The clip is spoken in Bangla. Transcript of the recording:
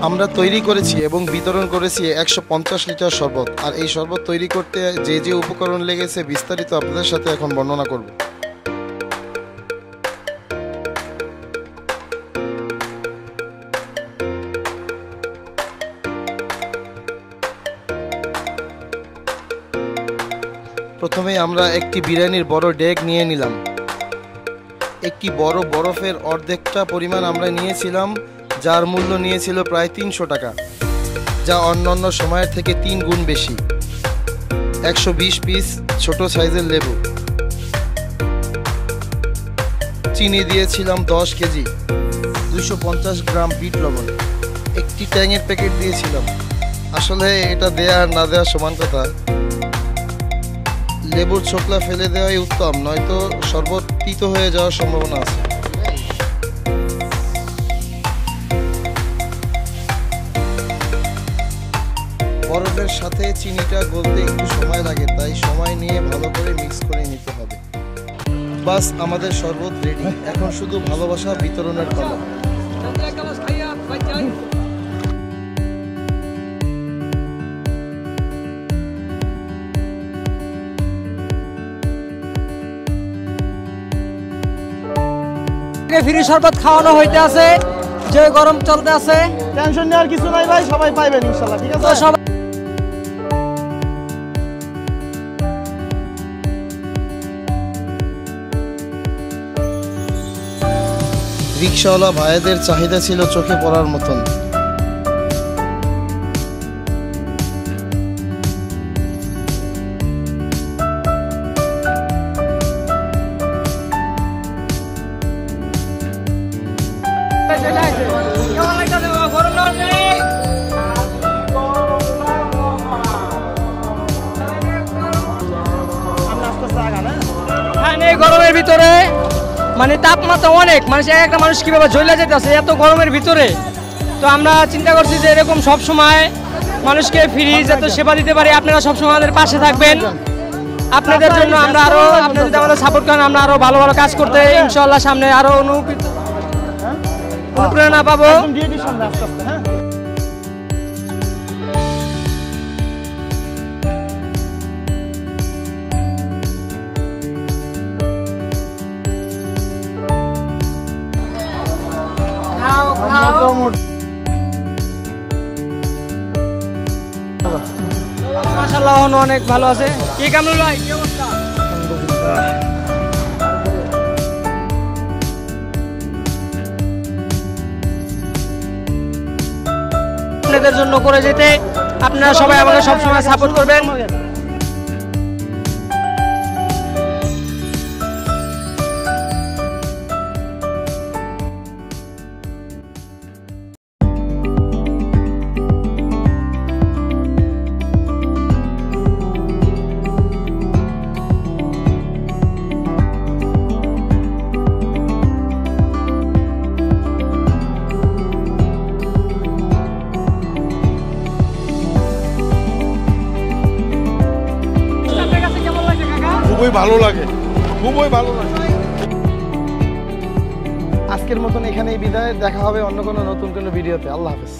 আমরা তৈরি করেছি এবং বিতরণ করেছি 150 লিটার শরবত। আর এই শরবত তৈরি করতে যে যে উপকরণ লেগেছে বিস্তারিত আপনাদের সাথে এখন বর্ণনা করব। প্রথমে আমরা একটি বিরিয়ানির বড় ডেক নিয়ে নিলাম। একটি বড় বরফের অর্ধেকটা পরিমাণ আমরা নিয়েছিলাম, যার মূল্য নিয়েছিল প্রায় 300 টাকা, যা অন্যান্য সময়ের থেকে 3 গুণ বেশি। 120 পিস ছোট সাইজের লেবু, চিনি দিয়েছিলাম 10 কেজি, 250 গ্রাম বিট লবণ, একটি ট্যাংয়ের প্যাকেট দিয়েছিলাম। আসলে এটা দেয়া আর না দেওয়া সমান কথা। লেবুর ছোকলা ফেলে দেওয়াই উত্তম, নয়তো শরবত তিতো হয়ে যাওয়ার সম্ভাবনা আছে। বরফের সাথে চিনিটা গলতে একটু সময় লাগে, তাই সময় নিয়ে ভালো করে মিক্স করে নিতে হবে। বাস, আমাদের শরবত রেডি। এখন শুধু ভালোবাসা বিতরণের পালা। ফ্রি শরবত খাওয়ানো হইতে আছে, যে গরম চলতে আছে। টেনশন নেওয়ার কিছু নাই ভাই, সবাই পাইবেন ইনশাআল্লাহ। ঠিক আছে সবাই। রিকশাওয়ালা ভাইদের চাহিদা ছিল চোখে পড়ার মতন। গরমের ভিতরে মানে তাপমাত্রা অনেক, মানুষ একটা মানুষ কিভাবে জ্বলে যেতেছে এত গরমের ভিতরে। তো আমরা চিন্তা করছি যে এরকম সব সময় মানুষকে ফ্রি যাতে সেবা দিতে পারি। আপনারা সবসময় আমাদের পাশে থাকবেন। আপনাদের জন্য আমরা আরো, আপনারা যদি আমাদের সাপোর্ট করেন, আমরা আরো ভালো ভালো কাজ করতে ইনশাআল্লাহ সামনে আরো অনুপ্রেরণা পাবো। মাশাআল্লাহ অনেক ভালো আছে। কি কামরুল ভাই, কি অবস্থা? আপনাদের জন্য করে যেতে আপনারা সবাই আমাকে সবসময় সাপোর্ট করবেন। খুবই ভালো লাগে, খুবই ভালো লাগে। আজকের মতন এখানেই বিদায়। দেখা হবে অন্য কোনো নতুন কোনো ভিডিওতে। আল্লাহ হাফেজ।